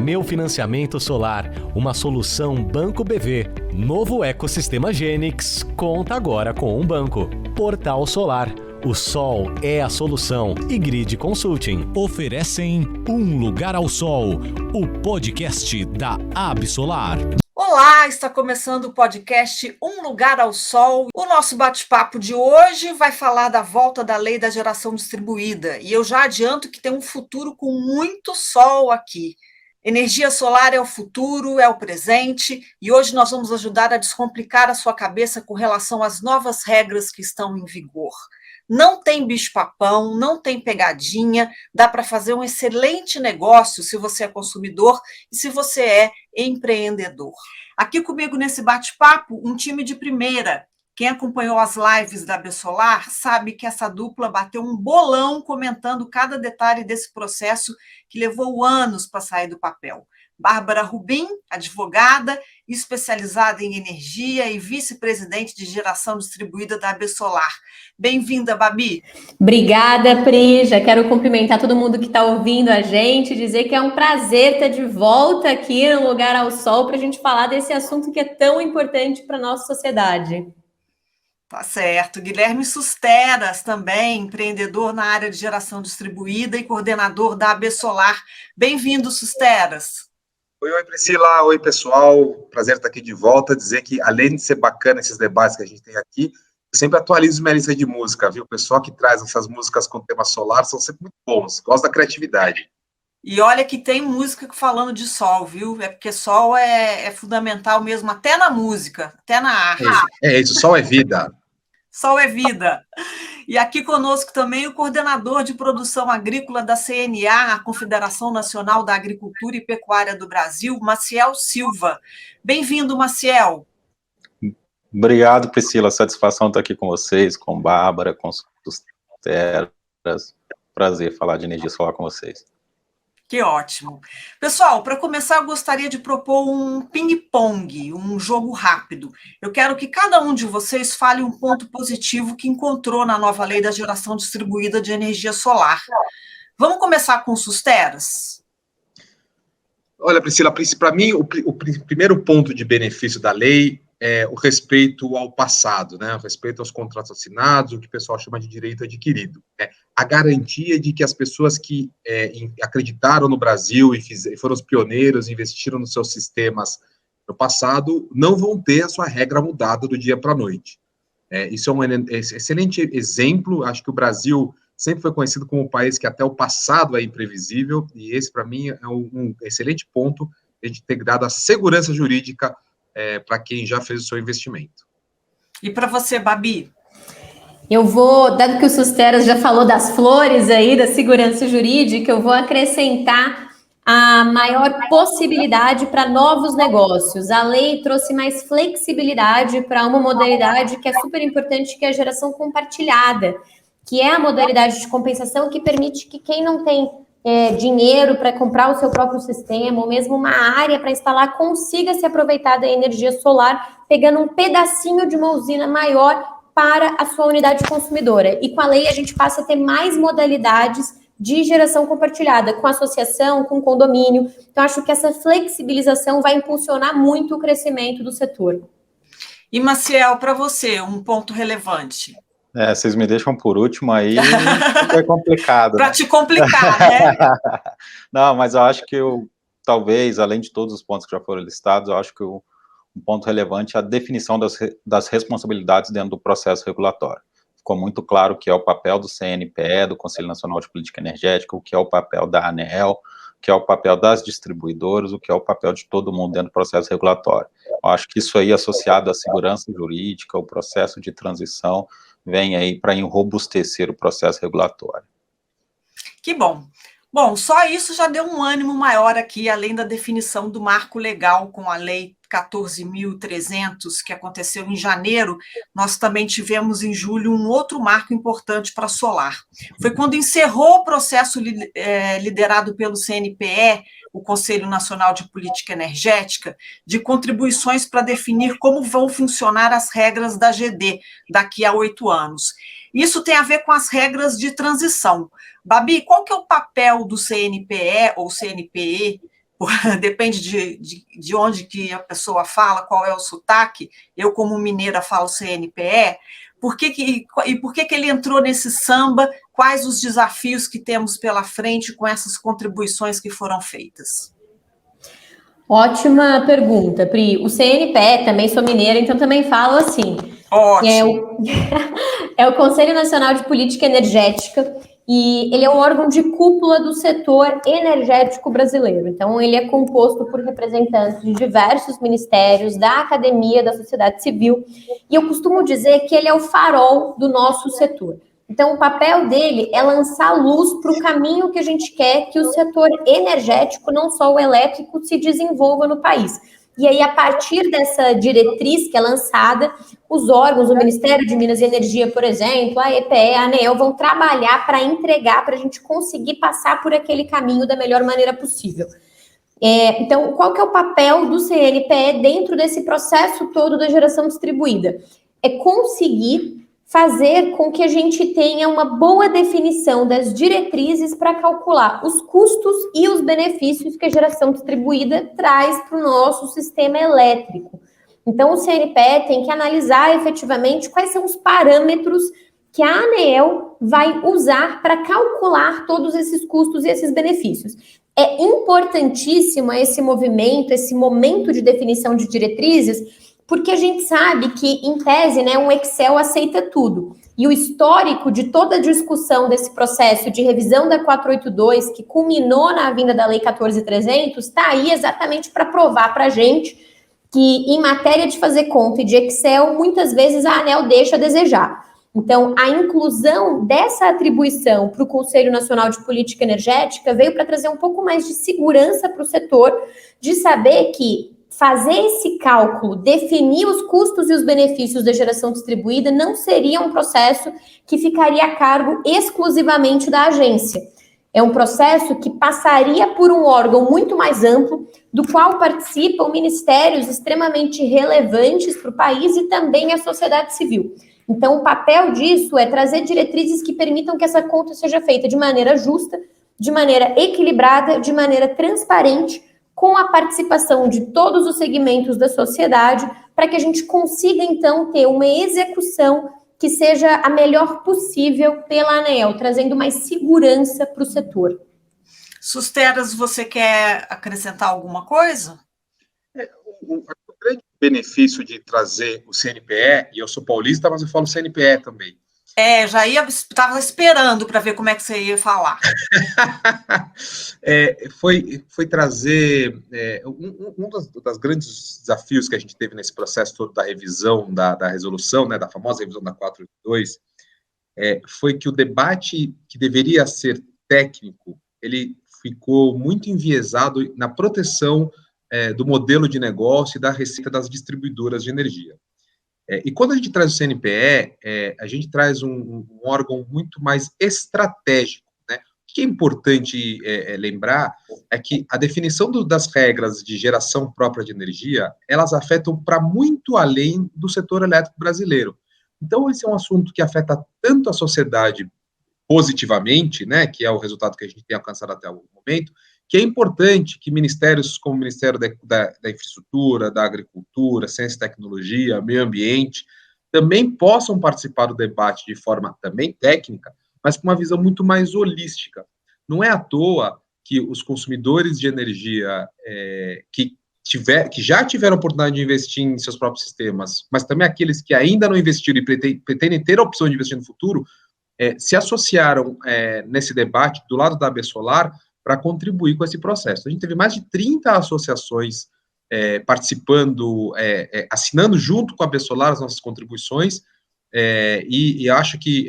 Meu Financiamento Solar, uma solução Banco BV. Novo ecossistema Gênix conta agora com um banco. Portal Solar, o sol é a solução. E Grid Consulting oferecem Um Lugar ao Sol, o podcast da Absolar. Olá, está começando o podcast Um Lugar ao Sol. O nosso bate-papo de hoje vai falar da volta da lei da geração distribuída. E eu já adianto que tem um futuro com muito sol aqui. Energia solar é o futuro, é o presente, e hoje nós vamos ajudar a descomplicar a sua cabeça com relação às novas regras que estão em vigor. Não tem bicho-papão, não tem pegadinha, dá para fazer um excelente negócio se você é consumidor e se você é empreendedor. Aqui comigo nesse bate-papo, um time de primeira. Quem acompanhou as lives da Absolar sabe que essa dupla bateu um bolão comentando cada detalhe desse processo que levou anos para sair do papel. Bárbara Rubim, advogada, especializada em energia e vice-presidente de geração distribuída da Absolar. Bem-vinda, Babi. Obrigada, Pri. Já quero cumprimentar todo mundo que está ouvindo a gente, dizer que é um prazer estar de volta aqui no Lugar ao Sol para a gente falar desse assunto que é tão importante para a nossa sociedade. Tá certo. Guilherme Susteras, também empreendedor na área de geração distribuída e coordenador da Absolar. Bem-vindo, Susteras. Oi, Priscila. Oi, pessoal. Prazer estar aqui de volta. Dizer que, além de ser bacana esses debates que a gente tem aqui, eu sempre atualizo minha lista de música, viu? O pessoal que traz essas músicas com tema solar são sempre muito bons. Gosto da criatividade. E olha que tem música falando de sol, viu? É porque sol é fundamental mesmo, até na música, até na arte. É isso, sol é vida. Sol é vida. E aqui conosco também o coordenador de produção agrícola da CNA, a Confederação Nacional da Agricultura e Pecuária do Brasil, Maciel Silva. Bem-vindo, Maciel. Obrigado, Priscila. Satisfação estar aqui com vocês, com Bárbara, com Susteras. Prazer falar de energia solar com vocês. Que ótimo. Pessoal, para começar, eu gostaria de propor um ping-pong, um jogo rápido. Eu quero que cada um de vocês fale um ponto positivo que encontrou na nova lei da geração distribuída de energia solar. Vamos começar com Susteras? Olha, Priscila, para mim, o primeiro ponto de benefício da lei é o respeito ao passado, né? O respeito aos contratos assinados, o que o pessoal chama de direito adquirido. Né? A garantia de que as pessoas que acreditaram no Brasil e foram os pioneiros, investiram nos seus sistemas no passado, não vão ter a sua regra mudada do dia para a noite. Isso é um excelente exemplo. Acho que o Brasil sempre foi conhecido como um país que até o passado é imprevisível, e esse, para mim, é um excelente ponto de ter dado a segurança jurídica para quem já fez o seu investimento. E para você, Babi? Eu vou, dado que o Susteras já falou das flores aí, da segurança jurídica, eu vou acrescentar a maior possibilidade para novos negócios. A lei trouxe mais flexibilidade para uma modalidade que é super importante, que é a geração compartilhada, que é a modalidade de compensação que permite que quem não tem dinheiro para comprar o seu próprio sistema, ou mesmo uma área para instalar, consiga se aproveitar da energia solar, pegando um pedacinho de uma usina maior para a sua unidade consumidora. E com a lei a gente passa a ter mais modalidades de geração compartilhada, com associação, com condomínio. Então, acho que essa flexibilização vai impulsionar muito o crescimento do setor. E, Maciel, para você, um ponto relevante? Vocês me deixam por último aí, é complicado. Para te complicar, né? Não, mas eu acho que talvez, além de todos os pontos que já foram listados, eu acho que um ponto relevante é a definição das responsabilidades dentro do processo regulatório. Ficou muito claro o que é o papel do CNPE, do Conselho Nacional de Política Energética, o que é o papel da ANEEL, o que é o papel das distribuidoras, o que é o papel de todo mundo dentro do processo regulatório. Eu acho que isso aí, associado à segurança jurídica, ao processo de transição, vem aí para enrobustecer o processo regulatório. Que bom. Bom, só isso já deu um ânimo maior aqui, além da definição do marco legal com a Lei 14.300, que aconteceu em janeiro. Nós também tivemos em julho um outro marco importante para a solar. Foi quando encerrou o processo liderado pelo CNPE, o Conselho Nacional de Política Energética, de contribuições para definir como vão funcionar as regras da GD daqui a 8 anos. Isso tem a ver com as regras de transição. Babi, qual que é o papel do CNPE ou CNPE depende de onde que a pessoa fala, qual é o sotaque. Eu, como mineira, falo CNPE. Por que ele entrou nesse samba? Quais os desafios que temos pela frente com essas contribuições que foram feitas? Ótima pergunta, Pri. O CNPE, também sou mineira, então também falo assim. Ótimo. É o Conselho Nacional de Política Energética, e ele é um órgão de cúpula do setor energético brasileiro. Então, ele é composto por representantes de diversos ministérios, da academia, da sociedade civil, e eu costumo dizer que ele é o farol do nosso setor. Então, o papel dele é lançar luz para o caminho que a gente quer que o setor energético, não só o elétrico, se desenvolva no país. E aí, a partir dessa diretriz que é lançada, os órgãos, o Ministério de Minas e Energia, por exemplo, a EPE, a ANEEL, vão trabalhar para entregar, para a gente conseguir passar por aquele caminho da melhor maneira possível. Então, qual que é o papel do CNPE dentro desse processo todo da geração distribuída? É conseguir fazer com que a gente tenha uma boa definição das diretrizes para calcular os custos e os benefícios que a geração distribuída traz para o nosso sistema elétrico. Então, o CNPE tem que analisar efetivamente quais são os parâmetros que a ANEEL vai usar para calcular todos esses custos e esses benefícios. É importantíssimo esse movimento, esse momento de definição de diretrizes, porque a gente sabe que, em tese, né, um Excel aceita tudo. E o histórico de toda a discussão desse processo de revisão da 482, que culminou na vinda da Lei 14.300, está aí exatamente para provar para a gente que, em matéria de fazer conta e de Excel, muitas vezes a ANEEL deixa a desejar. Então, a inclusão dessa atribuição para o Conselho Nacional de Política Energética veio para trazer um pouco mais de segurança para o setor, de saber que fazer esse cálculo, definir os custos e os benefícios da geração distribuída não seria um processo que ficaria a cargo exclusivamente da agência. É um processo que passaria por um órgão muito mais amplo, do qual participam ministérios extremamente relevantes para o país e também a sociedade civil. Então, o papel disso é trazer diretrizes que permitam que essa conta seja feita de maneira justa, de maneira equilibrada, de maneira transparente, com a participação de todos os segmentos da sociedade, para que a gente consiga, então, ter uma execução que seja a melhor possível pela ANEEL, trazendo mais segurança para o setor. Susteras, você quer acrescentar alguma coisa? O grande benefício de trazer o CNPE, e eu sou paulista, mas eu falo CNPE também. Estava esperando para ver como é que você ia falar. Foi trazer um dos grandes desafios que a gente teve nesse processo todo da revisão da resolução, né, da famosa revisão da 482, foi que o debate que deveria ser técnico, ele ficou muito enviesado na proteção do modelo de negócio e da receita das distribuidoras de energia. E quando a gente traz o CNPE, a gente traz um órgão muito mais estratégico, né? O que é importante lembrar é que a definição das regras de geração própria de energia, elas afetam para muito além do setor elétrico brasileiro. Então, esse é um assunto que afeta tanto a sociedade positivamente, né, que é o resultado que a gente tem alcançado até o momento, que é importante que ministérios como o Ministério da Infraestrutura, da Agricultura, Ciência e Tecnologia, Meio Ambiente, também possam participar do debate de forma também técnica, mas com uma visão muito mais holística. Não é à toa que os consumidores de energia que já tiveram a oportunidade de investir em seus próprios sistemas, mas também aqueles que ainda não investiram e pretendem ter a opção de investir no futuro, se associaram nesse debate do lado da AB Solar para contribuir com esse processo. A gente teve mais de 30 associações participando, assinando junto com a AB Solar as nossas contribuições, e acho que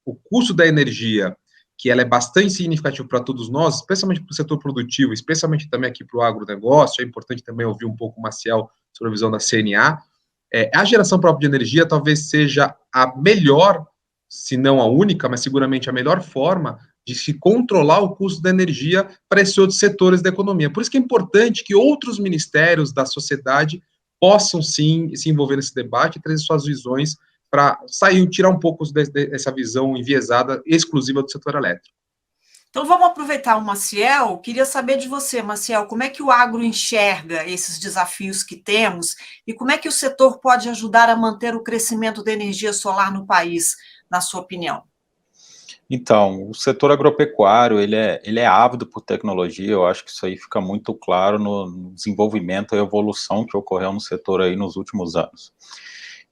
o custo da energia, que ela é bastante significativo para todos nós, especialmente para o setor produtivo, especialmente também aqui para o agronegócio, é importante também ouvir um pouco o Maciel sobre a visão da CNA, a geração própria de energia talvez seja a melhor, se não a única, mas seguramente a melhor forma de se controlar o custo da energia para esses outros setores da economia. Por isso que é importante que outros ministérios da sociedade possam, sim, se envolver nesse debate e trazer suas visões para tirar um pouco dessa visão enviesada exclusiva do setor elétrico. Então, vamos aproveitar o Maciel. Queria saber de você, Maciel, como é que o agro enxerga esses desafios que temos e como é que o setor pode ajudar a manter o crescimento da energia solar no país, na sua opinião? Então, o setor agropecuário, ele é ávido por tecnologia, eu acho que isso aí fica muito claro no desenvolvimento e evolução que ocorreu no setor aí nos últimos anos.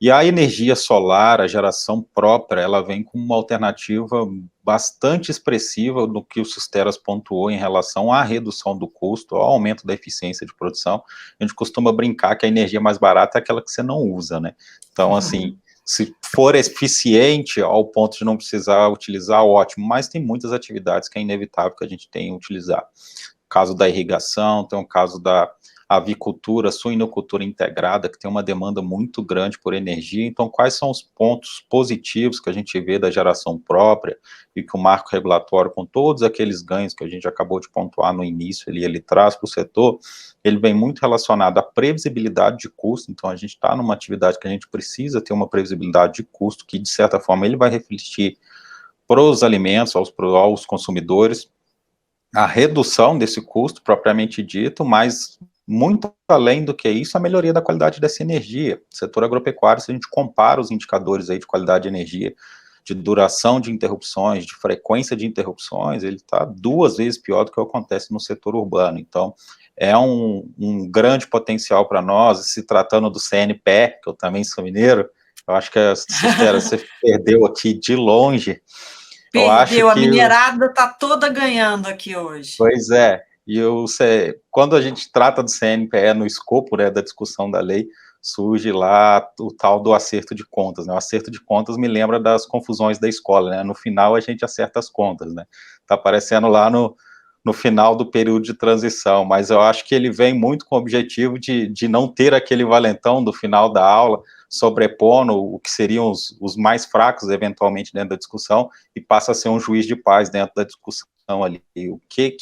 E a energia solar, a geração própria, ela vem com uma alternativa bastante expressiva no que o Susteras pontuou em relação à redução do custo, ao aumento da eficiência de produção. A gente costuma brincar que a energia mais barata é aquela que você não usa, né? Então, assim, se for eficiente ao ponto de não precisar utilizar, ótimo, mas tem muitas atividades que é inevitável que a gente tenha que utilizar. O caso da irrigação, tem o caso da avicultura, suinocultura integrada, que tem uma demanda muito grande por energia. Então, quais são os pontos positivos que a gente vê da geração própria e que o marco regulatório, com todos aqueles ganhos que a gente acabou de pontuar no início, ele traz para o setor, ele vem muito relacionado à previsibilidade de custo. Então, a gente está numa atividade que a gente precisa ter uma previsibilidade de custo, que, de certa forma, ele vai refletir para os alimentos, aos consumidores, a redução desse custo propriamente dito, mas muito além do que isso, a melhoria da qualidade dessa energia. O setor agropecuário, se a gente compara os indicadores aí de qualidade de energia, de duração de interrupções, de frequência de interrupções, ele está 2 vezes pior do que acontece no setor urbano. Então, é um grande potencial para nós, se tratando do CNPE, que eu também sou mineiro, eu acho que você perdeu aqui de longe. Perdeu, a minerada está toda ganhando aqui hoje. Pois é. E quando a gente trata do CNPE no escopo, né, da discussão da lei, surge lá o tal do acerto de contas, né? O acerto de contas me lembra das confusões da escola, né? No final a gente acerta as contas, né? Tá aparecendo lá no final do período de transição, mas eu acho que ele vem muito com o objetivo de não ter aquele valentão do final da aula, sobrepondo o que seriam os mais fracos, eventualmente, dentro da discussão, e passa a ser um juiz de paz dentro da discussão ali. O que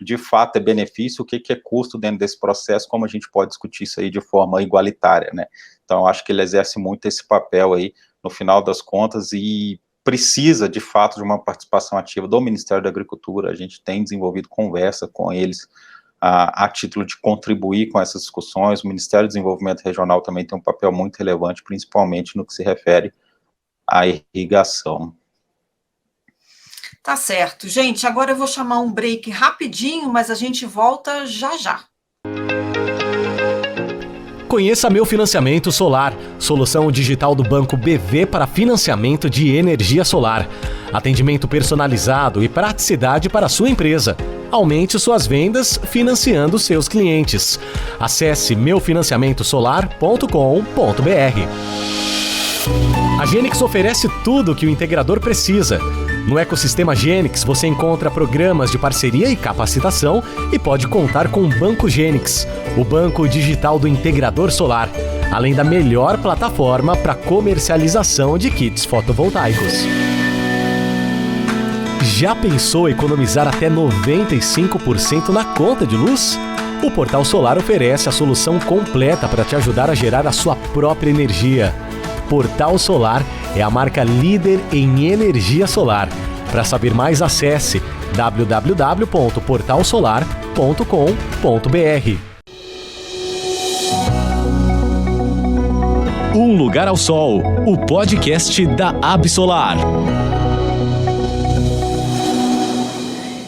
de fato é benefício, o que é custo dentro desse processo, como a gente pode discutir isso aí de forma igualitária, né? Então, eu acho que ele exerce muito esse papel aí, no final das contas, e precisa, de fato, de uma participação ativa do Ministério da Agricultura. A gente tem desenvolvido conversa com eles a título de contribuir com essas discussões. O Ministério do Desenvolvimento Regional também tem um papel muito relevante, principalmente no que se refere à irrigação. Tá certo. Gente, agora eu vou chamar um break rapidinho, mas a gente volta já já. Conheça Meu Financiamento Solar, solução digital do Banco BV para financiamento de energia solar. Atendimento personalizado e praticidade para a sua empresa. Aumente suas vendas financiando seus clientes. Acesse meufinanciamentosolar.com.br. A Genix oferece tudo o que o integrador precisa. No ecossistema Genix, você encontra programas de parceria e capacitação e pode contar com o Banco Genix, o banco digital do integrador solar, além da melhor plataforma para comercialização de kits fotovoltaicos. Já pensou economizar até 95% na conta de luz? O Portal Solar oferece a solução completa para te ajudar a gerar a sua própria energia. Portal Solar é a marca líder em energia solar. Para saber mais, acesse www.portalsolar.com.br. Um Lugar ao Sol, o podcast da Absolar.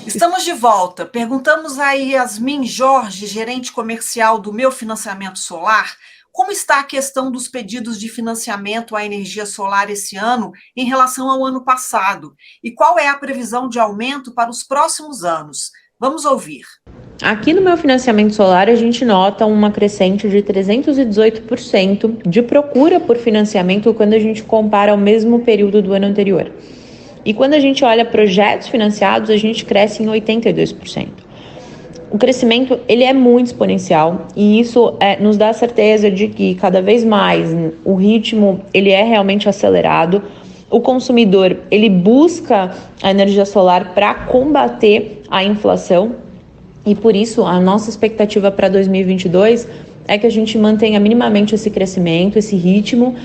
Estamos de volta. Perguntamos a Yasmin Jorge, gerente comercial do Meu Financiamento Solar, como está a questão dos pedidos de financiamento à energia solar esse ano em relação ao ano passado? E qual é a previsão de aumento para os próximos anos? Vamos ouvir. Aqui no Meu Financiamento Solar, a gente nota uma crescente de 318% de procura por financiamento quando a gente compara ao mesmo período do ano anterior. E quando a gente olha projetos financiados, a gente cresce em 82%. O crescimento ele é muito exponencial e isso nos dá a certeza de que cada vez mais o ritmo ele é realmente acelerado. O consumidor ele busca a energia solar para combater a inflação e por isso a nossa expectativa para 2022 é que a gente mantenha minimamente esse crescimento, esse ritmo,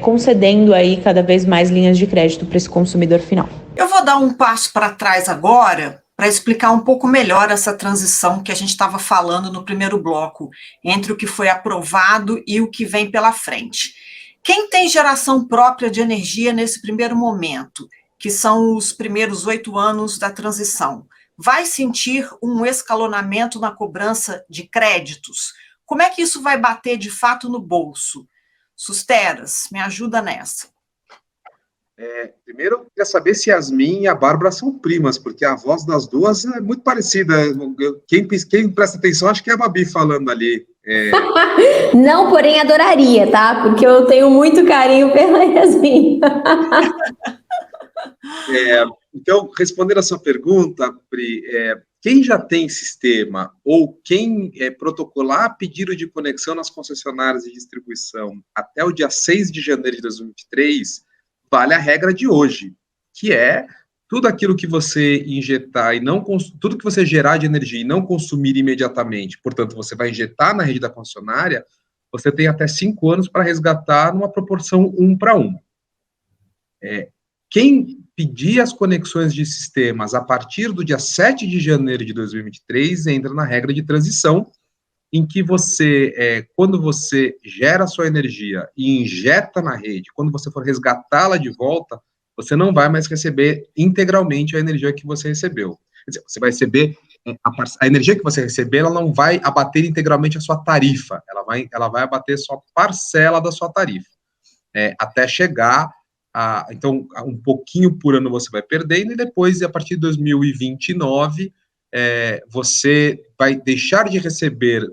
concedendo aí cada vez mais linhas de crédito para esse consumidor final. Eu vou dar um passo para trás agora para explicar um pouco melhor essa transição que a gente estava falando no primeiro bloco, entre o que foi aprovado e o que vem pela frente. Quem tem geração própria de energia nesse primeiro momento, que são os primeiros 8 anos da transição, vai sentir um escalonamento na cobrança de créditos? Como é que isso vai bater de fato no bolso? Susteras, me ajuda nessa. Primeiro, eu queria saber se Yasmin e a Bárbara são primas, porque a voz das duas é muito parecida. Quem presta atenção, acho que é a Babi falando ali. Não, porém adoraria, tá? Porque eu tenho muito carinho pela Yasmin. Então, respondendo a sua pergunta, Pri, quem já tem sistema ou quem protocolar pedido de conexão nas concessionárias de distribuição até o dia 6 de janeiro de 2023, vale a regra de hoje, que é tudo aquilo que você injetar e não tudo que você gerar de energia e não consumir imediatamente, portanto, você vai injetar na rede da concessionária, você tem até 5 anos para resgatar numa proporção 1:1. Quem pedir as conexões de sistemas a partir do dia 7 de janeiro de 2023 entra na regra de transição, em que você, quando você gera a sua energia e injeta na rede, quando você for resgatá-la de volta, você não vai mais receber integralmente a energia que você recebeu. Quer dizer, você vai receber, a energia que você receber, ela não vai abater integralmente a sua tarifa, ela vai abater só parcela da sua tarifa, até chegar então, um pouquinho por ano você vai perdendo, e depois, a partir de 2029, você vai deixar de receber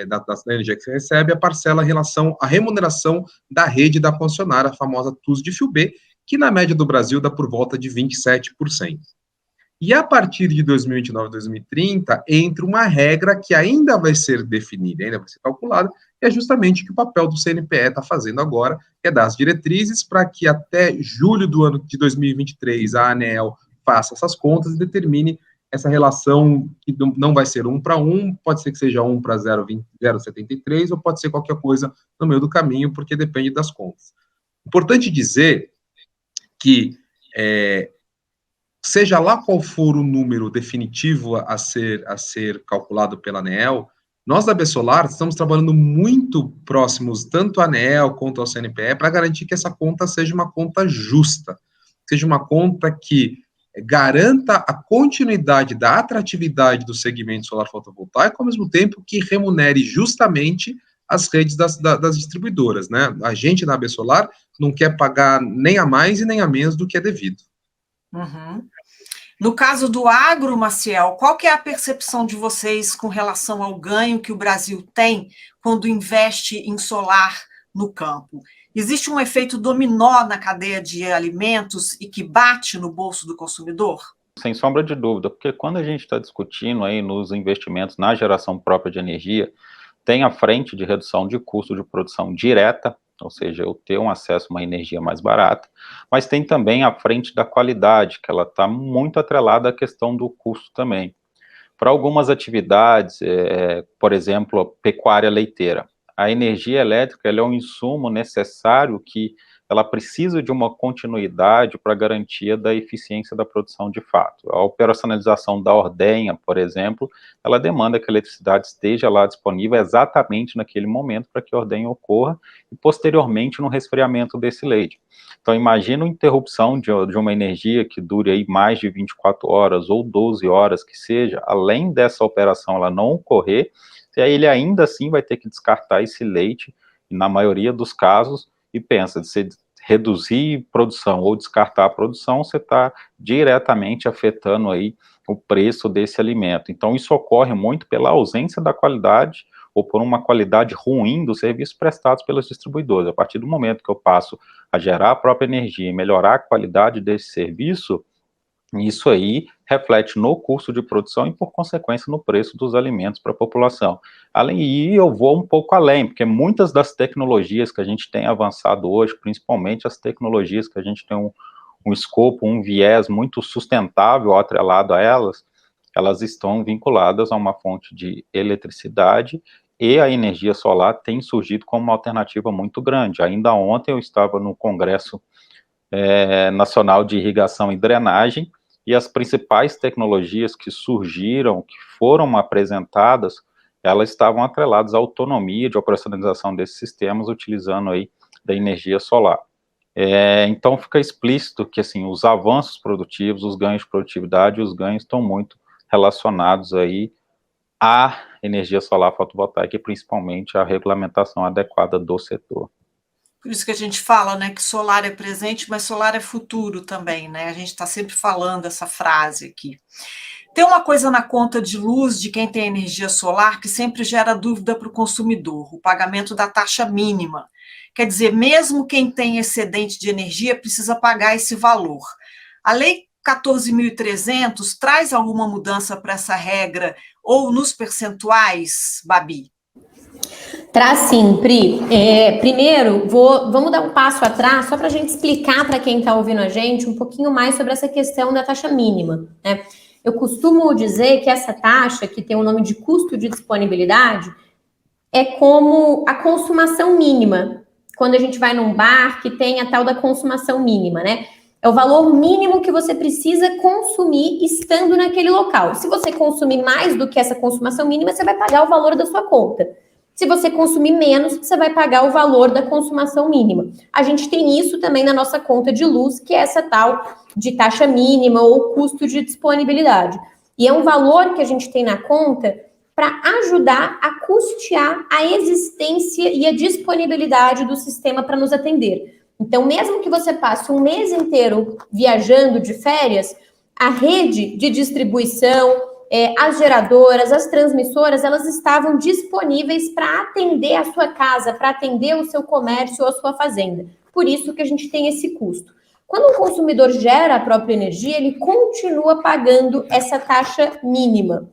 da energia que você recebe a parcela em relação à remuneração da rede da concessionária, a famosa TUS de fio B, que na média do Brasil dá por volta de 27%. E a partir de 2029, 2030, entra uma regra que ainda vai ser definida, ainda vai ser calculada, que é justamente o que o papel do CNPE está fazendo agora, que é dar as diretrizes para que até julho do ano de 2023 a ANEEL faça essas contas e determine essa relação que não vai ser 1:1, pode ser que seja 1:0,73, ou pode ser qualquer coisa no meio do caminho, porque depende das contas. Importante dizer que seja lá qual for o número definitivo a ser calculado pela ANEEL, nós da Absolar estamos trabalhando muito próximos, tanto à ANEEL quanto ao CNPE, para garantir que essa conta seja uma conta justa, seja uma conta que garanta a continuidade da atratividade do segmento solar fotovoltaico, ao mesmo tempo que remunere justamente as redes das distribuidoras, né? A gente na Absolar não quer pagar nem a mais e nem a menos do que é devido. Uhum. No caso do agro, Maciel, qual que é a percepção de vocês com relação ao ganho que o Brasil tem quando investe em solar no campo? Existe um efeito dominó na cadeia de alimentos e que bate no bolso do consumidor? Sem sombra de dúvida, porque quando a gente está discutindo aí nos investimentos na geração própria de energia, tem a frente de redução de custo de produção direta, ou seja, eu ter um acesso a uma energia mais barata, mas tem também a frente da qualidade, que ela está muito atrelada à questão do custo também. Para algumas atividades, por exemplo, a pecuária leiteira, a energia elétrica ela é um insumo necessário que ela precisa de uma continuidade para a garantia da eficiência da produção de fato. A operacionalização da ordenha, por exemplo, ela demanda que a eletricidade esteja lá disponível exatamente naquele momento para que a ordenha ocorra e posteriormente no resfriamento desse leite. Então, imagina a interrupção de uma energia que dure aí mais de 24 horas ou 12 horas que seja, além dessa operação ela não ocorrer, e aí ele ainda assim vai ter que descartar esse leite, na maioria dos casos, e pensa, de você reduzir produção ou descartar a produção, você está diretamente afetando aí o preço desse alimento. Então, isso ocorre muito pela ausência da qualidade ou por uma qualidade ruim dos serviços prestados pelos distribuidores. A partir do momento que eu passo a gerar a própria energia e melhorar a qualidade desse serviço, isso aí reflete no custo de produção e, por consequência, no preço dos alimentos para a população. Além disso, eu vou um pouco além, porque muitas das tecnologias que a gente tem avançado hoje, principalmente as tecnologias que a gente tem um escopo, um viés muito sustentável atrelado a elas, elas estão vinculadas a uma fonte de eletricidade e a energia solar tem surgido como uma alternativa muito grande. Ainda ontem eu estava no congresso Nacional de Irrigação e Drenagem, e as principais tecnologias que surgiram, que foram apresentadas, elas estavam atreladas à autonomia de operacionalização desses sistemas, utilizando aí da energia solar. Então, fica explícito que, assim, os avanços produtivos, os ganhos de produtividade, os ganhos estão muito relacionados aí à energia solar fotovoltaica e, principalmente, à regulamentação adequada do setor. Por isso que a gente fala, né, que solar é presente, mas solar é futuro também, né? A gente está sempre falando essa frase aqui. Tem uma coisa na conta de luz de quem tem energia solar que sempre gera dúvida para o consumidor, o pagamento da taxa mínima. Quer dizer, mesmo quem tem excedente de energia precisa pagar esse valor. A Lei 14.300 traz alguma mudança para essa regra ou nos percentuais, Babi? Traz sim, Pri. Primeiro, vamos dar um passo atrás, só para a gente explicar para quem está ouvindo a gente um pouquinho mais sobre essa questão da taxa mínima, né? Eu costumo dizer que essa taxa, que tem o nome de custo de disponibilidade, é como a consumação mínima. Quando a gente vai num bar que tem a tal da consumação mínima, né? É o valor mínimo que você precisa consumir estando naquele local. Se você consumir mais do que essa consumação mínima, você vai pagar o valor da sua conta. Se você consumir menos, você vai pagar o valor da consumação mínima. A gente tem isso também na nossa conta de luz, que é essa tal de taxa mínima ou custo de disponibilidade. E é um valor que a gente tem na conta para ajudar a custear a existência e a disponibilidade do sistema para nos atender. Então, mesmo que você passe um mês inteiro viajando de férias, a rede de distribuição, as geradoras, as transmissoras, elas estavam disponíveis para atender a sua casa, para atender o seu comércio ou a sua fazenda. Por isso que a gente tem esse custo. Quando o consumidor gera a própria energia, ele continua pagando essa taxa mínima.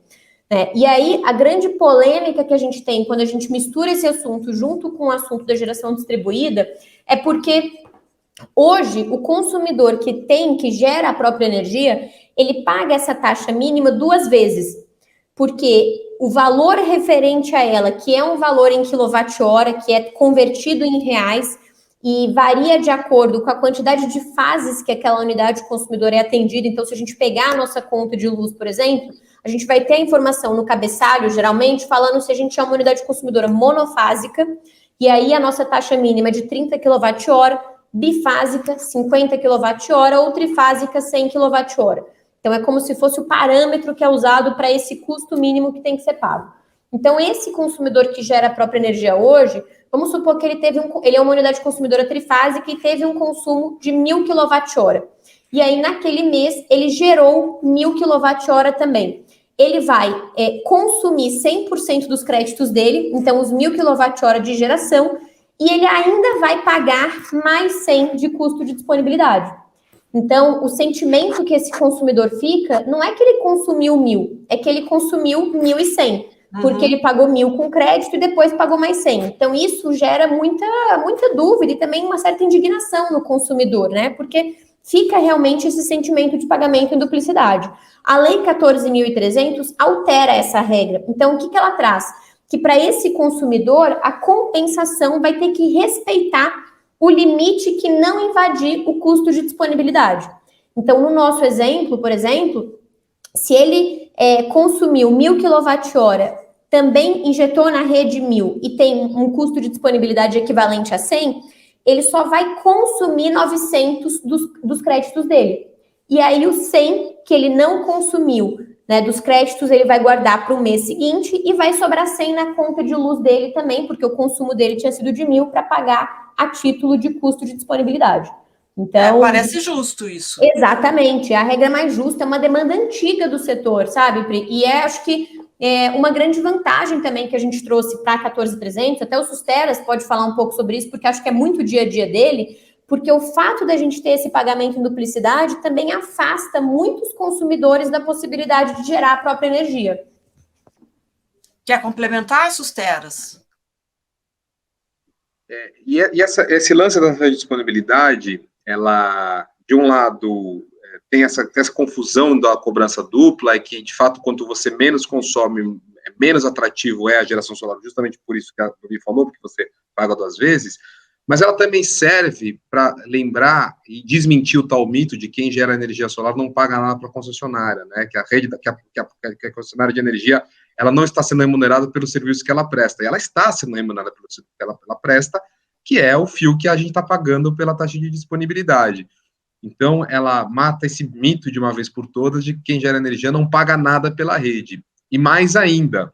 E aí, a grande polêmica que a gente tem quando a gente mistura esse assunto junto com o assunto da geração distribuída é porque hoje o consumidor que gera a própria energia, ele paga essa taxa mínima 2 vezes, porque o valor referente a ela, que é um valor em quilowatt-hora, que é convertido em reais e varia de acordo com a quantidade de fases que aquela unidade consumidora é atendida. Então, se a gente pegar a nossa conta de luz, por exemplo, a gente vai ter a informação no cabeçalho, geralmente, falando se a gente é uma unidade consumidora monofásica, e aí a nossa taxa mínima é de 30 kWh, bifásica, 50 kWh, ou trifásica, 100 kWh. Então, é como se fosse o parâmetro que é usado para esse custo mínimo que tem que ser pago. Então, esse consumidor que gera a própria energia hoje, vamos supor que ele é uma unidade consumidora trifásica e teve um consumo de 1.000 kWh. E aí, naquele mês, ele gerou 1.000 kWh também. Ele vai consumir 100% dos créditos dele, então os 1.000 kWh de geração, e ele ainda vai pagar mais 100 de custo de disponibilidade. Então, o sentimento que esse consumidor fica, não é que ele consumiu 1.000, é que ele consumiu 1.100, porque ele pagou 1.000 com crédito e depois pagou mais 100. Então, isso gera muita dúvida e também uma certa indignação no consumidor, né? Porque fica realmente esse sentimento de pagamento em duplicidade. A Lei 14.300 altera essa regra. Então, o que ela traz? Que para esse consumidor, a compensação vai ter que respeitar o limite que não invadir o custo de disponibilidade. Então, no nosso exemplo, por exemplo, se ele consumiu 1.000 kWh, também injetou na rede 1.000 e tem um custo de disponibilidade equivalente a 100, ele só vai consumir 900 dos créditos dele. E aí, os 100 que ele não consumiu, né, dos créditos, ele vai guardar para o mês seguinte e vai sobrar 100 na conta de luz dele também, porque o consumo dele tinha sido de 1.000 para pagar a título de custo de disponibilidade. Então, parece justo isso. Exatamente, a regra mais justa é uma demanda antiga do setor, sabe, Pri? E acho que uma grande vantagem também que a gente trouxe para a 14.300, até o Susteras pode falar um pouco sobre isso, porque acho que é muito dia a dia dele, porque o fato da gente ter esse pagamento em duplicidade também afasta muitos consumidores da possibilidade de gerar a própria energia. Quer complementar, Susteras? Esse lance da disponibilidade, ela, de um lado, tem essa confusão da cobrança dupla, e que, de fato, quanto você menos consome, menos atrativo é a geração solar, justamente por isso que a Gabi falou, porque você paga 2 vezes, mas ela também serve para lembrar e desmentir o tal mito de quem gera energia solar não paga nada para a concessionária, né? Que a rede, que a concessionária de energia, ela não está sendo remunerada pelo serviço que ela presta, e ela está sendo remunerada pelo serviço que ela presta, que é o fio que a gente está pagando pela taxa de disponibilidade. Então, ela mata esse mito de uma vez por todas de que quem gera energia não paga nada pela rede. E mais ainda,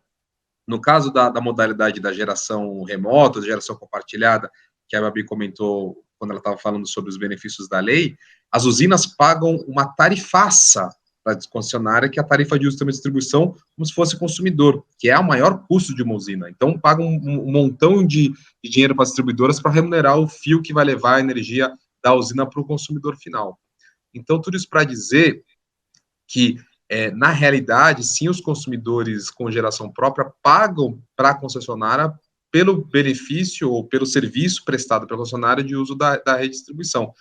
no caso da modalidade da geração remota, da geração compartilhada, que a Babi comentou quando ela estava falando sobre os benefícios da lei, as usinas pagam uma tarifaça para a concessionária, que é a tarifa de uso e distribuição, como se fosse consumidor, que é o maior custo de uma usina. Então, pagam um montão de dinheiro para as distribuidoras para remunerar o fio que vai levar a energia da usina para o consumidor final. Então, tudo isso para dizer que, na realidade, sim, os consumidores com geração própria pagam para a concessionária pelo benefício ou pelo serviço prestado pela concessionária de uso da rede de distribuição.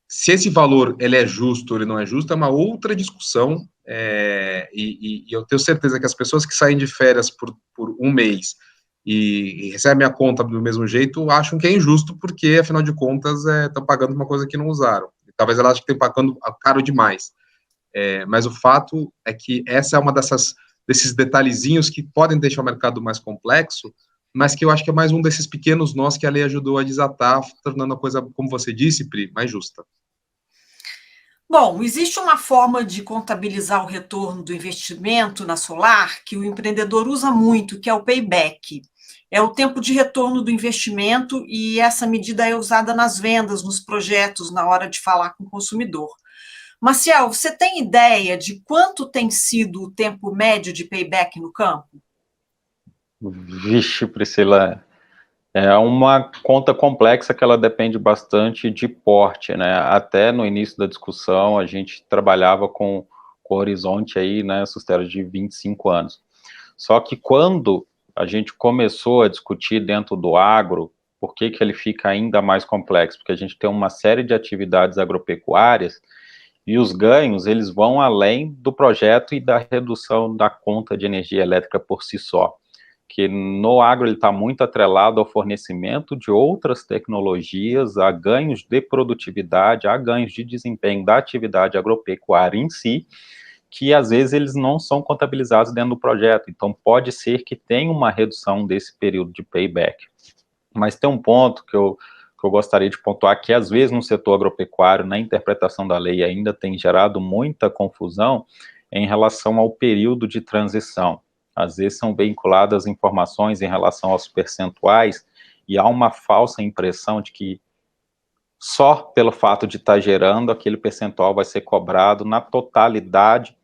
Se esse valor ele é justo ou ele não é justo, é uma outra discussão, e eu tenho certeza que as pessoas que saem de férias por um mês e recebem a conta do mesmo jeito, acham que é injusto, porque, afinal de contas, estão pagando uma coisa que não usaram. Talvez elas achem que estão pagando caro demais. Mas o fato é que essa é uma desses detalhezinhos que podem deixar o mercado mais complexo, mas que eu acho que é mais um desses pequenos nós que a lei ajudou a desatar, tornando a coisa, como você disse, Pri, mais justa. Bom, existe uma forma de contabilizar o retorno do investimento na solar que o empreendedor usa muito, que é o payback. É o tempo de retorno do investimento, e essa medida é usada nas vendas, nos projetos, na hora de falar com o consumidor. Maciel, você tem ideia de quanto tem sido o tempo médio de payback no campo? Vixe, Priscila, é uma conta complexa que ela depende bastante de porte, né? Até no início da discussão, a gente trabalhava com horizonte aí, né, Sustera, de 25 anos. Só que quando a gente começou a discutir dentro do agro, por que ele fica ainda mais complexo? Porque a gente tem uma série de atividades agropecuárias e os ganhos, eles vão além do projeto e da redução da conta de energia elétrica por si só. Que no agro ele está muito atrelado ao fornecimento de outras tecnologias, a ganhos de produtividade, a ganhos de desempenho da atividade agropecuária em si, que às vezes eles não são contabilizados dentro do projeto. Então pode ser que tenha uma redução desse período de payback. Mas tem um ponto que eu gostaria de pontuar, que às vezes no setor agropecuário, na interpretação da lei, ainda tem gerado muita confusão em relação ao período de transição. Às vezes são vinculadas informações em relação aos percentuais, e há uma falsa impressão de que só pelo fato de estar gerando, aquele percentual vai ser cobrado na totalidade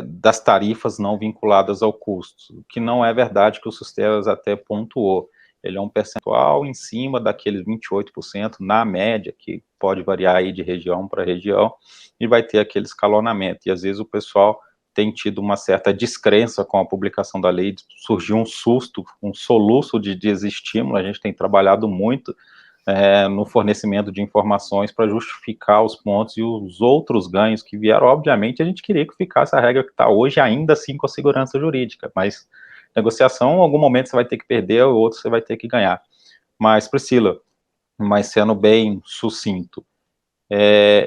das tarifas não vinculadas ao custo, o que não é verdade, que o Susteras até pontuou. Ele é um percentual em cima daqueles 28%, na média, que pode variar aí de região para região, e vai ter aquele escalonamento. E às vezes o pessoal tem tido uma certa descrença com a publicação da lei, surgiu um susto, um soluço de desestímulo. A gente tem trabalhado muito no fornecimento de informações para justificar os pontos e os outros ganhos que vieram. Obviamente, a gente queria que ficasse a regra que está hoje, ainda assim com a segurança jurídica, mas negociação, em algum momento você vai ter que perder, ou outro você vai ter que ganhar. Mas, Priscila, mas sendo bem sucinto,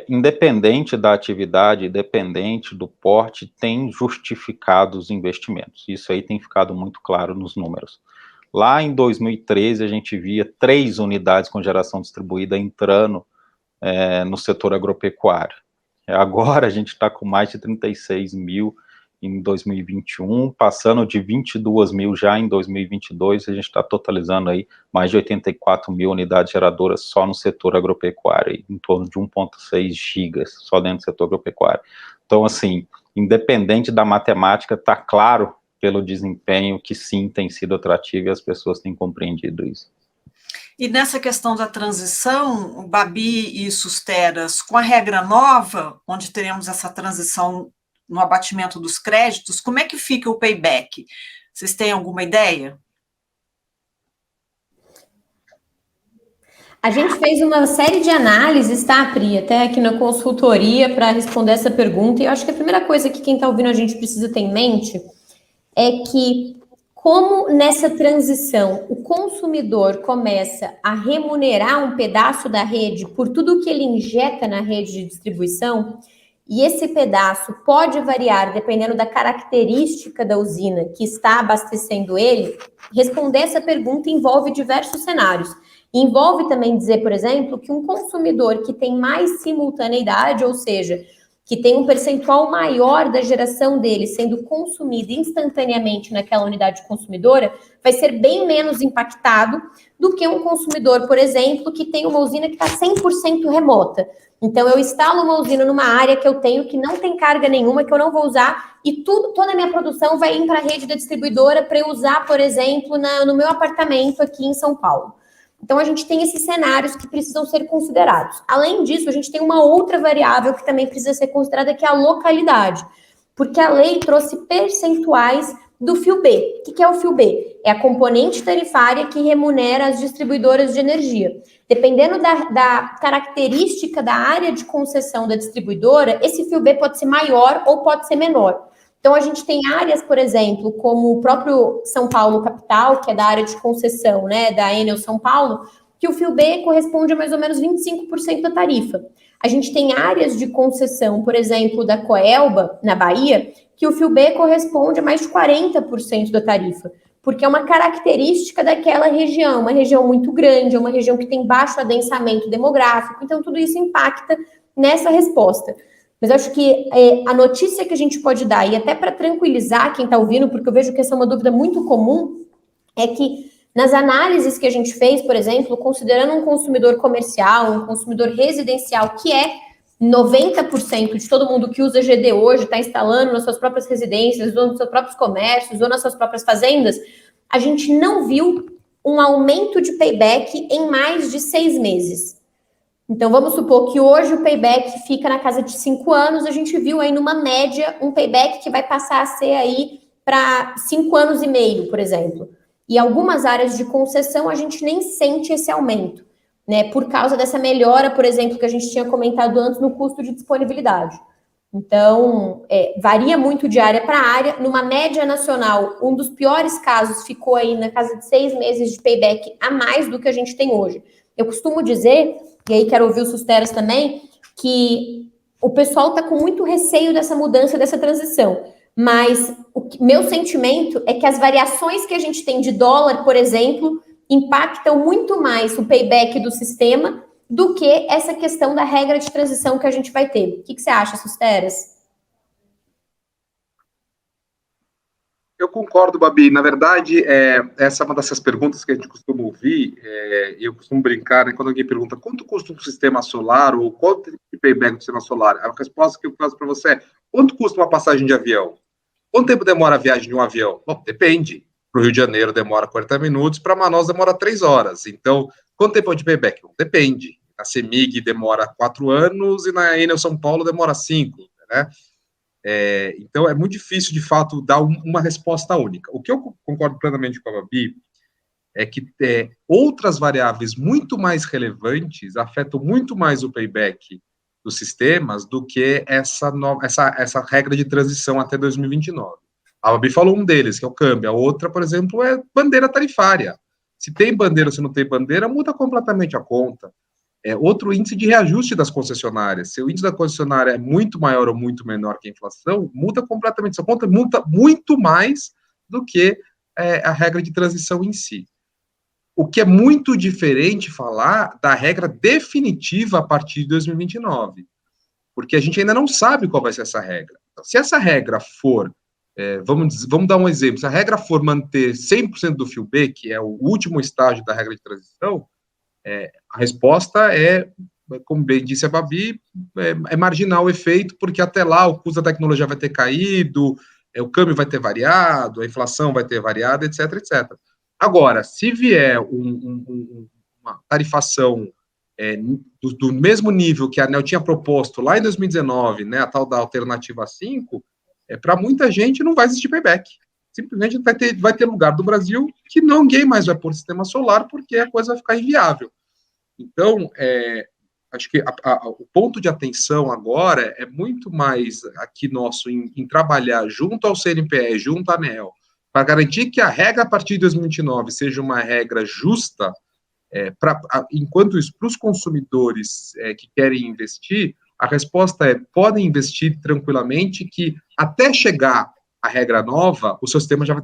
independente da atividade, independente do porte, tem justificado os investimentos. Isso aí tem ficado muito claro nos números. Lá em 2013, a gente via 3 unidades com geração distribuída entrando no setor agropecuário. Agora a gente está com mais de 36 mil em 2021, passando de 22 mil já em 2022, a gente está totalizando aí mais de 84 mil unidades geradoras só no setor agropecuário, em torno de 1,6 gigas só dentro do setor agropecuário. Então, assim, independente da matemática, está claro pelo desempenho que sim tem sido atrativo, e as pessoas têm compreendido isso. E nessa questão da transição, Babi e Susteras, com a regra nova, onde teremos essa transição no abatimento dos créditos, como é que fica o payback? Vocês têm alguma ideia? A gente fez uma série de análises, tá, Pri, até aqui na consultoria, para responder essa pergunta, e eu acho que a primeira coisa que quem está ouvindo a gente precisa ter em mente é que Como nessa transição o consumidor começa a remunerar um pedaço da rede por tudo que ele injeta na rede de distribuição, e esse pedaço pode variar dependendo da característica da usina que está abastecendo ele, responder essa pergunta envolve diversos cenários. Envolve também dizer, por exemplo, que um consumidor que tem mais simultaneidade, ou seja, que tem um percentual maior da geração dele sendo consumida instantaneamente naquela unidade consumidora, vai ser bem menos impactado do que um consumidor, por exemplo, que tem uma usina que está 100% remota. Então, eu instalo uma usina numa área que eu tenho que não tem carga nenhuma, que eu não vou usar, e toda a minha produção vai ir para a rede da distribuidora para eu usar, por exemplo, no meu apartamento aqui em São Paulo. Então, a gente tem esses cenários que precisam ser considerados. Além disso, a gente tem uma outra variável que também precisa ser considerada, que é a localidade. Porque a lei trouxe percentuais do FIU-B. O que é o FIU-B? É a componente tarifária que remunera as distribuidoras de energia. Dependendo da característica da área de concessão da distribuidora, esse FIU-B pode ser maior ou pode ser menor. Então, a gente tem áreas, por exemplo, como o próprio São Paulo capital, que é da área de concessão, né, da Enel São Paulo, que o FIU-B corresponde a mais ou menos 25% da tarifa. A gente tem áreas de concessão, por exemplo, da Coelba, na Bahia, que o FIU-B corresponde a mais de 40% da tarifa, porque é uma característica daquela região, uma região muito grande, uma região que tem baixo adensamento demográfico, então tudo isso impacta nessa resposta. Mas eu acho que a notícia que a gente pode dar, e até para tranquilizar quem está ouvindo, porque eu vejo que essa é uma dúvida muito comum, é que nas análises que a gente fez, por exemplo, considerando um consumidor comercial, um consumidor residencial, que é 90% de todo mundo que usa GD hoje, está instalando nas suas próprias residências, ou nos seus próprios comércios, ou nas suas próprias fazendas, a gente não viu um aumento de payback em mais de 6 meses. Então, vamos supor que hoje o payback fica na casa de 5 anos, a gente viu aí numa média um payback que vai passar a ser aí para 5 anos e meio, por exemplo. E algumas áreas de concessão a gente nem sente esse aumento, né? Por causa dessa melhora, por exemplo, que a gente tinha comentado antes no custo de disponibilidade. Então, varia muito de área para área. Numa média nacional, um dos piores casos ficou aí na casa de 6 meses de payback a mais do que a gente tem hoje. Eu costumo dizer, e aí quero ouvir o Susteras também, que o pessoal está com muito receio dessa mudança, dessa transição. Mas meu sentimento é que as variações que a gente tem de dólar, por exemplo, impactam muito mais o payback do sistema do que essa questão da regra de transição que a gente vai ter. O que você acha, Susteras? Eu concordo, Babi. Na verdade, essa é uma dessas perguntas que a gente costuma ouvir, e eu costumo brincar, né, quando alguém pergunta quanto custa um sistema solar ou quanto de payback do sistema solar, a resposta que eu faço para você é quanto custa uma passagem de avião? Quanto tempo demora a viagem de um avião? Bom, depende. Para o Rio de Janeiro demora 40 minutos, para Manaus demora 3 horas. Então, quanto tempo de payback? Depende. Na CEMIG demora 4 anos e na Enel São Paulo demora 5, né? Então, é muito difícil, de fato, dar uma resposta única. O que eu concordo plenamente com a Babi é que outras variáveis muito mais relevantes afetam muito mais o payback dos sistemas do que essa regra de transição até 2029. A Babi falou um deles, que é o câmbio. A outra, por exemplo, é bandeira tarifária. Se tem bandeira ou se não tem bandeira, muda completamente a conta. Outro índice de reajuste das concessionárias. Se o índice da concessionária é muito maior ou muito menor que a inflação, muda completamente essa conta, muda muito mais do que a regra de transição em si. O que é muito diferente falar da regra definitiva a partir de 2029, porque a gente ainda não sabe qual vai ser essa regra. Então, se essa regra for, vamos dar um exemplo, se a regra for manter 100% do FIU-B, que é o último estágio da regra de transição, a resposta como bem disse a Babi, é marginal o efeito, porque até lá o custo da tecnologia vai ter caído, o câmbio vai ter variado, a inflação vai ter variado, etc, etc. Agora, se vier uma tarifação do mesmo nível que a ANEEL tinha proposto lá em 2019, né, a tal da alternativa 5, para muita gente não vai existir payback. Simplesmente vai ter lugar do Brasil que ninguém mais vai pôr sistema solar, porque a coisa vai ficar inviável. Então, acho que o ponto de atenção agora é muito mais aqui nosso em trabalhar junto ao CNPE, junto à ANEEL, para garantir que a regra a partir de 2029 seja uma regra justa, enquanto isso, para os consumidores que querem investir, a resposta é: podem investir tranquilamente, que até chegar a regra nova, o seu sistema já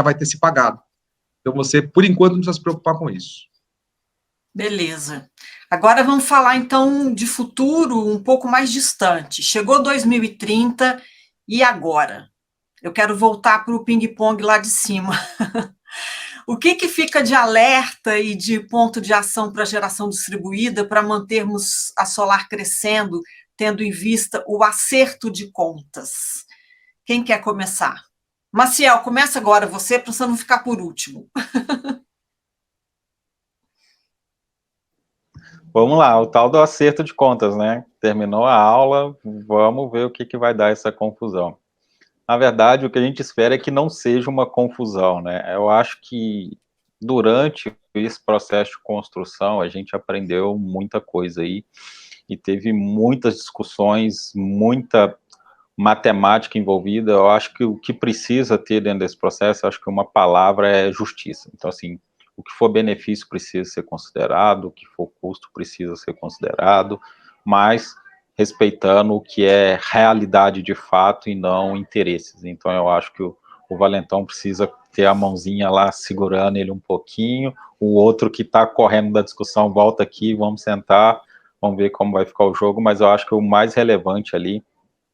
vai ter se pagado. Então, você, por enquanto, não precisa se preocupar com isso. Beleza. Agora vamos falar, então, de futuro um pouco mais distante. Chegou 2030, e agora? Eu quero voltar para o ping-pong lá de cima. O que fica de alerta e de ponto de ação para a geração distribuída para mantermos a Solar crescendo, tendo em vista o acerto de contas? Quem quer começar? Maciel, começa agora você, para você não ficar por último. Vamos lá, o tal do acerto de contas, né? Terminou a aula, vamos ver o que vai dar essa confusão. Na verdade, o que a gente espera é que não seja uma confusão, né? Eu acho que durante esse processo de construção, a gente aprendeu muita coisa aí, e teve muitas discussões, muita matemática envolvida. Eu acho que o que precisa ter dentro desse processo, acho que uma palavra é justiça. Então, assim, o que for benefício precisa ser considerado, o que for custo precisa ser considerado, mas respeitando o que é realidade de fato e não interesses. Então, eu acho que o valentão precisa ter a mãozinha lá segurando ele um pouquinho, o outro que está correndo da discussão volta aqui, vamos sentar, vamos ver como vai ficar o jogo, mas eu acho que o mais relevante ali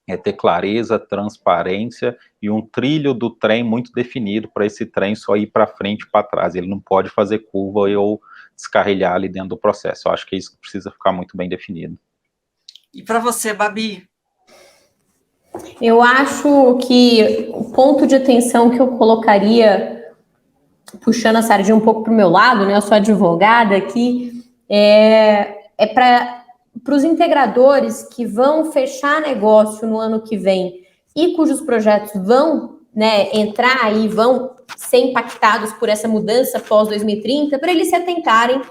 é ter clareza, transparência e um trilho do trem muito definido para esse trem só ir para frente e para trás. Ele não pode fazer curva ou descarrilhar ali dentro do processo. Eu acho que isso precisa ficar muito bem definido. E para você, Babi? Eu acho que o ponto de atenção que eu colocaria, puxando a sardinha um pouco para o meu lado, né? Eu sou advogada aqui, é para os integradores que vão fechar negócio no ano que vem e cujos projetos vão, né, entrar aí, vão ser impactados por essa mudança pós-2030, para eles se atentarem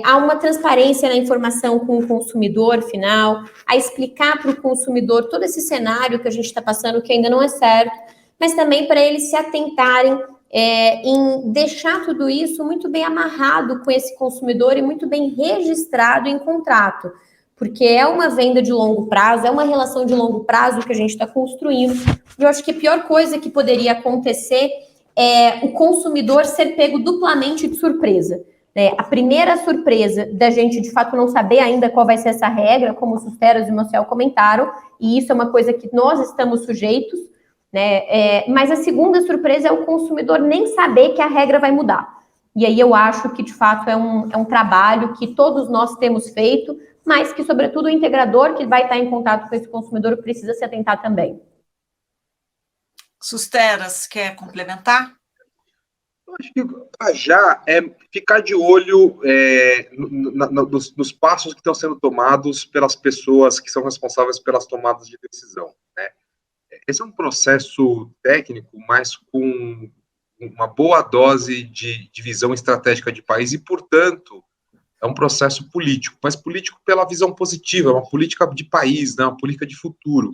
a uma transparência na informação com o consumidor final, a explicar para o consumidor todo esse cenário que a gente está passando, que ainda não é certo, mas também para eles se atentarem em deixar tudo isso muito bem amarrado com esse consumidor e muito bem registrado em contrato, porque é uma venda de longo prazo, é uma relação de longo prazo que a gente está construindo, e eu acho que a pior coisa que poderia acontecer é o consumidor ser pego duplamente de surpresa. A primeira surpresa da gente, de fato, não saber ainda qual vai ser essa regra, como o Susteras e o Maciel comentaram, e isso é uma coisa que nós estamos sujeitos, né? Mas a segunda surpresa é o consumidor nem saber que a regra vai mudar. E aí eu acho que, de fato, é um trabalho que todos nós temos feito, mas que, sobretudo, o integrador que vai estar em contato com esse consumidor precisa se atentar também. Susteras, quer complementar? Eu acho que já é ficar de olho nos passos que estão sendo tomados pelas pessoas que são responsáveis pelas tomadas de decisão, né? Esse é um processo técnico, mas com uma boa dose de visão estratégica de país e, portanto, é um processo político, mas político pela visão positiva, é uma política de país, né? Uma política de futuro.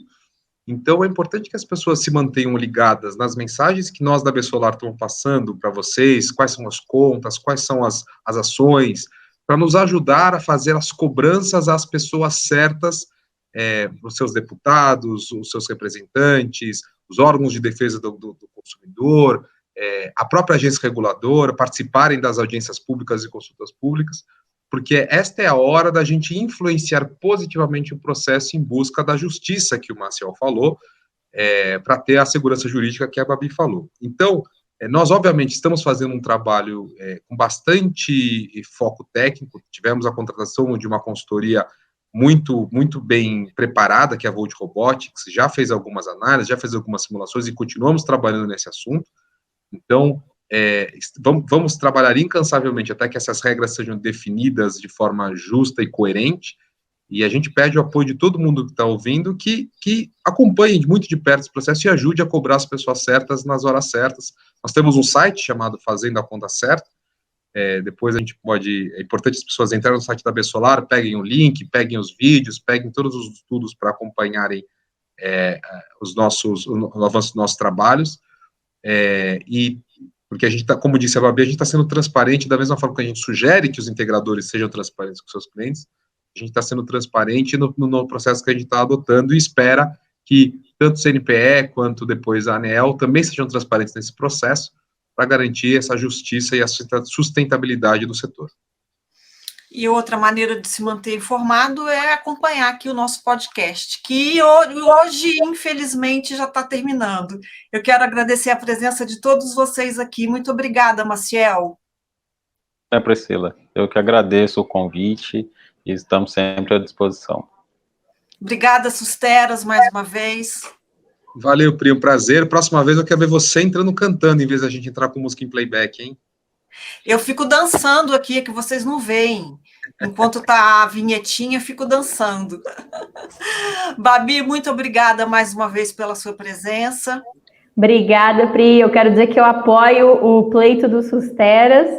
Então, é importante que as pessoas se mantenham ligadas nas mensagens que nós da ABSolar estamos passando para vocês, quais são as contas, quais são as ações, para nos ajudar a fazer as cobranças às pessoas certas, os seus deputados, os seus representantes, os órgãos de defesa do consumidor, a própria agência reguladora, participarem das audiências públicas e consultas públicas, porque esta é a hora da gente influenciar positivamente o processo em busca da justiça que o Maciel falou, para ter a segurança jurídica que a Babi falou. Então, nós, obviamente, estamos fazendo um trabalho com bastante foco técnico, tivemos a contratação de uma consultoria muito, muito bem preparada, que é a Volt Robotics, já fez algumas análises, já fez algumas simulações e continuamos trabalhando nesse assunto. Então, vamos trabalhar incansavelmente até que essas regras sejam definidas de forma justa e coerente, e a gente pede o apoio de todo mundo que está ouvindo, que acompanhe muito de perto esse processo e ajude a cobrar as pessoas certas nas horas certas. Nós temos um site chamado Fazendo a Conta Certa, depois a gente pode, é importante as pessoas entrarem no site da ABSolar, peguem o link, peguem os vídeos, peguem todos os estudos para acompanharem o avanço dos nossos trabalhos. Porque a gente está, como disse a Babi, a gente está sendo transparente da mesma forma que a gente sugere que os integradores sejam transparentes com seus clientes, a gente está sendo transparente no processo que a gente está adotando e espera que tanto o CNPE quanto depois a ANEEL também sejam transparentes nesse processo para garantir essa justiça e a sustentabilidade do setor. E outra maneira de se manter informado é acompanhar aqui o nosso podcast, que hoje, infelizmente, já está terminando. Eu quero agradecer a presença de todos vocês aqui. Muito obrigada, Maciel. Priscila, eu que agradeço o convite e estamos sempre à disposição. Obrigada, Susteras, mais uma vez. Valeu, Pri, um prazer. Próxima vez eu quero ver você entrando cantando, em vez da gente entrar com música em playback, hein? Eu fico dançando aqui, que vocês não veem. Enquanto tá a vinhetinha, eu fico dançando. Babi, muito obrigada mais uma vez pela sua presença. Obrigada, Pri. Eu quero dizer que eu apoio o pleito do Susteras.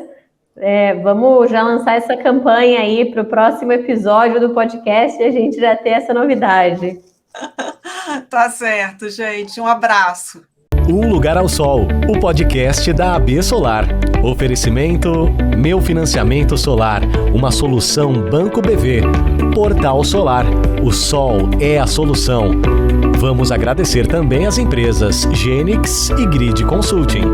Vamos já lançar essa campanha aí para o próximo episódio do podcast e a gente já ter essa novidade. Tá certo, gente. Um abraço. Um Lugar ao Sol, o podcast da AB Solar. Oferecimento Meu Financiamento Solar, uma solução Banco BV. Portal Solar, o sol é a solução. Vamos agradecer também às empresas Genix e Grid Consulting.